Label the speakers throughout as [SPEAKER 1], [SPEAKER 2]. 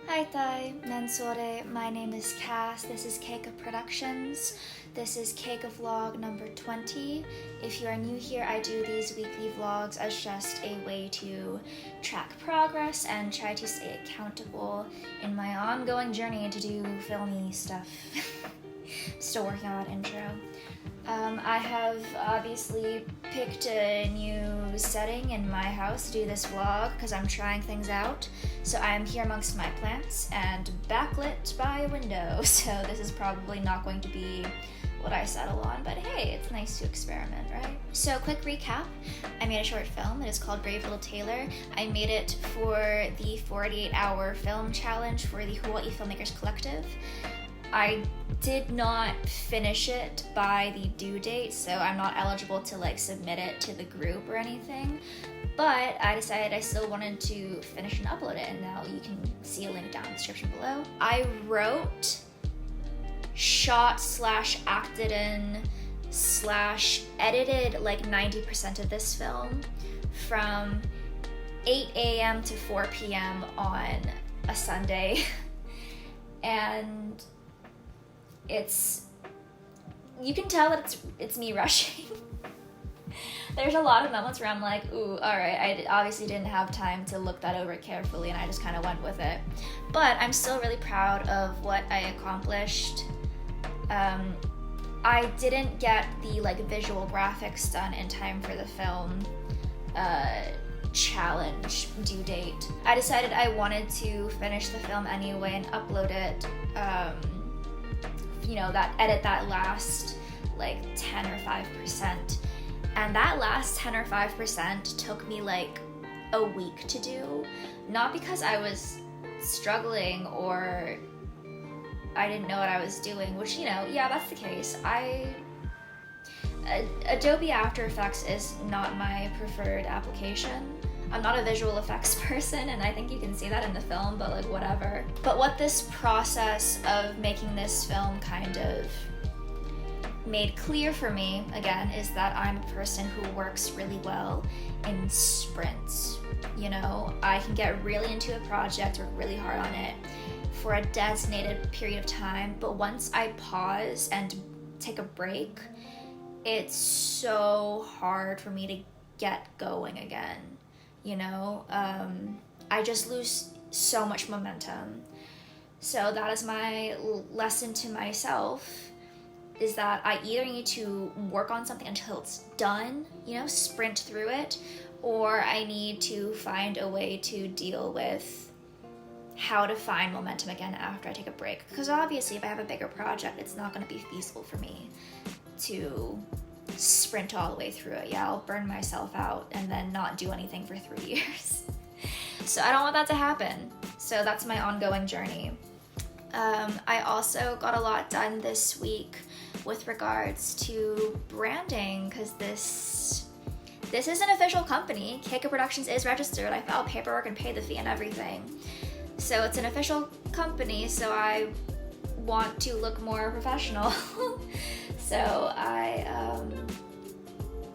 [SPEAKER 1] Hi Thai, Nansore. My name is Cass. This is Keika Productions. This is Keika vlog number 20. If you are new here, I do these weekly vlogs as just a way to track progress and try to stay accountable in my ongoing journey to do filmy stuff. Still working on that intro. I have obviously picked a new setting in my house to do this vlog because I'm trying things out. So I am here amongst my plants and backlit by a window, so this is probably not going to be what I settle on, but hey, it's nice to experiment, right? So quick recap, I made a short film. It is called Brave Little Tailor. I made it for the 48-hour film challenge for the Hawaii Filmmakers Collective. I did not finish it by the due date, so I'm not eligible to submit it to the group or anything, but I decided I still wanted to finish and upload it, and now you can see a link down in the description below. I wrote, shot / acted in / edited 90% of this film from 8 a.m. to 4 p.m. on a Sunday. And you can tell that it's me rushing. There's a lot of moments where I'm like, ooh, all right, I obviously didn't have time to look that over carefully, and I just kind of went with it. But I'm still really proud of what I accomplished. I didn't get the visual graphics done in time for the film challenge due date. I decided I wanted to finish the film anyway and upload it, edit that last 10 or 5%. And that last 10 or 5% took me a week to do. Not because I was struggling or I didn't know what I was doing, which, yeah, that's the case. Adobe After Effects is not my preferred application. I'm not a visual effects person, and I think you can see that in the film, but whatever. But what this process of making this film kind of made clear for me, again, is that I'm a person who works really well in sprints. I can get really into a project, work really hard on it for a designated period of time, but once I pause and take a break, it's so hard for me to get going again. I just lose so much momentum. So that is my lesson to myself, is that I either need to work on something until it's done, sprint through it, or I need to find a way to deal with how to find momentum again after I take a break. Because obviously if I have a bigger project, it's not going to be feasible for me to sprint all the way through it. Yeah, I'll burn myself out and then not do anything for 3 years. So I don't want that to happen. So that's my ongoing journey. I also got a lot done this week with regards to branding, because this is an official company. Keika Productions is registered. I filed paperwork and paid the fee and everything. So it's an official company, so I want to look more professional. So I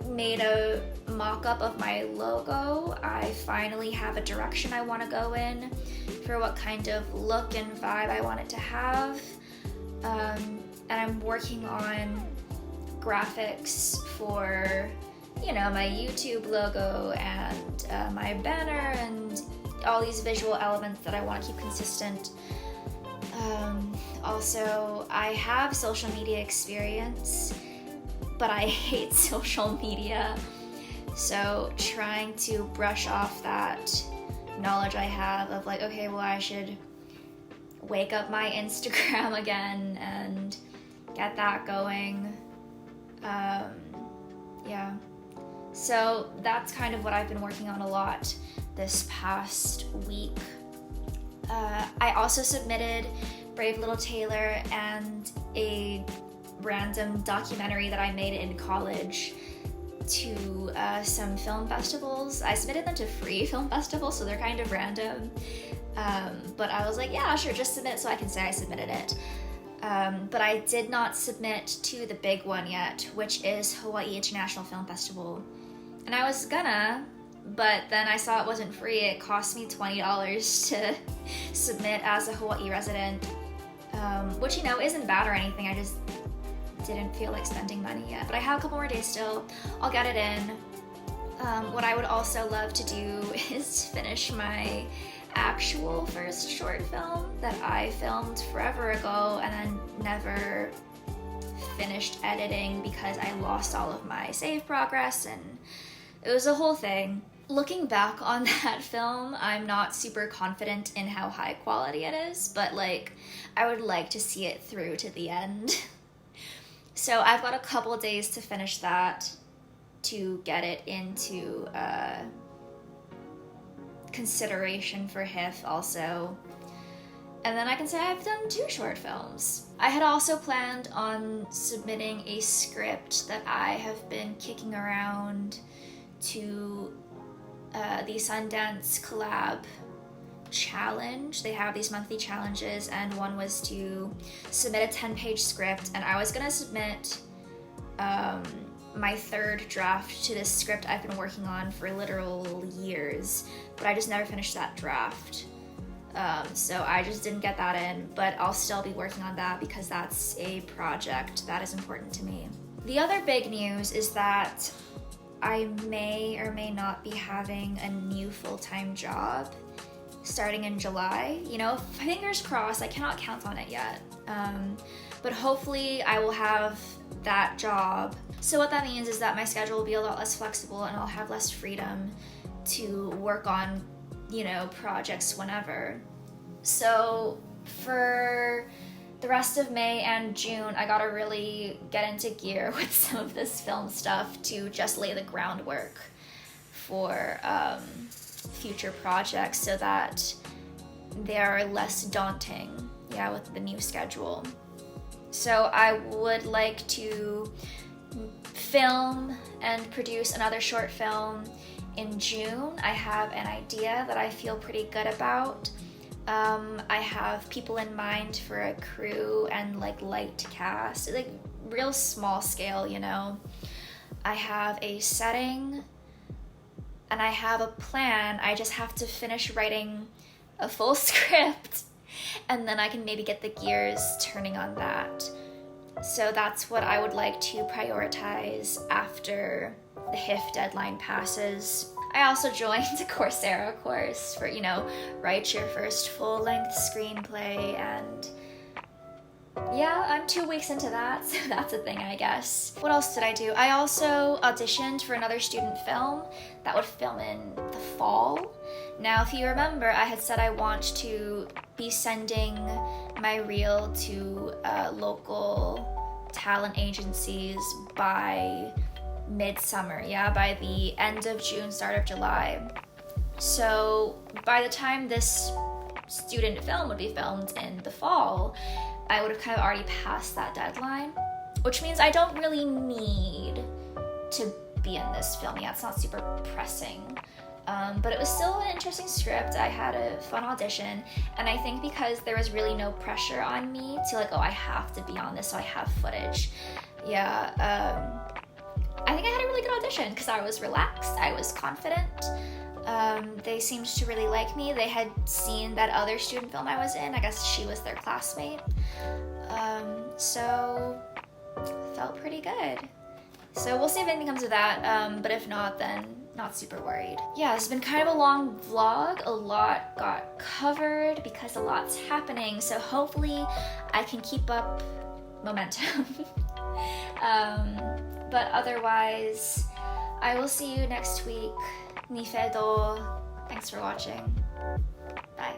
[SPEAKER 1] made a mock-up of my logo. I finally have a direction I want to go in for what kind of look and vibe I want it to have. And I'm working on graphics for, my YouTube logo and my banner and all these visual elements that I want to keep consistent. Also, I have social media experience, but I hate social media. So trying to brush off that knowledge I have of okay, well, I should wake up my Instagram again and get that going. Yeah. So that's kind of what I've been working on a lot this past week. I also submitted Brave Little Tailor and a random documentary that I made in college to some film festivals. I submitted them to free film festivals, so they're kind of random. But I was like, yeah, sure, just submit so I can say I submitted it. But I did not submit to the big one yet, which is Hawaii International Film Festival. And I was gonna, but then I saw it wasn't free. It cost me $20 to submit as a Hawaii resident, which, you know, isn't bad or anything. I just didn't feel like spending money yet. But I have a couple more days still. I'll get it in. What I would also love to do is finish my actual first short film that I filmed forever ago and then never finished editing because I lost all of my save progress, and it was a whole thing. Looking back on that film, I'm not super confident in how high quality it is, but like, I would like to see it through to the end. So I've got a couple days to finish that, to get it into consideration for HIF also. And then I can say I've done 2 short films. I had also planned on submitting a script that I have been kicking around to the Sundance Collab Challenge. They have these monthly challenges, and one was to submit a 10-page script, and I was gonna submit my 3rd draft to this script I've been working on for literal years, but I just never finished that draft. So I just didn't get that in, but I'll still be working on that because that's a project that is important to me. The other big news is that I may or may not be having a new full-time job starting in July. You know, fingers crossed, I cannot count on it yet. But hopefully I will have that job. So what that means is that my schedule will be a lot less flexible and I'll have less freedom to work on, you know, projects whenever. So for the rest of May and June, I gotta really get into gear with some of this film stuff to just lay the groundwork for future projects so that they are less daunting, yeah, with the new schedule. So I would like to film and produce another short film in June. I have an idea that I feel pretty good about. I have people in mind for a crew and like light cast, like real small scale, you know. I have a setting and I have a plan. I just have to finish writing a full script and then I can maybe get the gears turning on that. So that's what I would like to prioritize after the HIF deadline passes. I also joined a Coursera course for, you know, write your first full-length screenplay, and yeah, I'm 2 weeks into that, so that's a thing, I guess. What else did I do? I also auditioned for another student film that would film in the fall. Now, if you remember, I had said I want to be sending my reel to local talent agencies by midsummer, yeah, by the end of June, start of July. So by the time this student film would be filmed in the fall, I would have kind of already passed that deadline, which means I don't really need to be in this film. Yeah, it's not super pressing. But it was still an interesting script. I had a fun audition, and I think because there was really no pressure on me to like, oh, I have to be on this, so I have footage. Yeah, I think I had a really good audition because I was relaxed, I was confident. They seemed to really like me. They had seen that other student film I was in. I guess she was their classmate. So felt pretty good. So we'll see if anything comes of that, but if not, then not super worried. Yeah, it's been kind of a long vlog. A lot got covered because a lot's happening, so hopefully I can keep up momentum. But otherwise, I will see you next week. Ni fedo. Thanks for watching. Bye.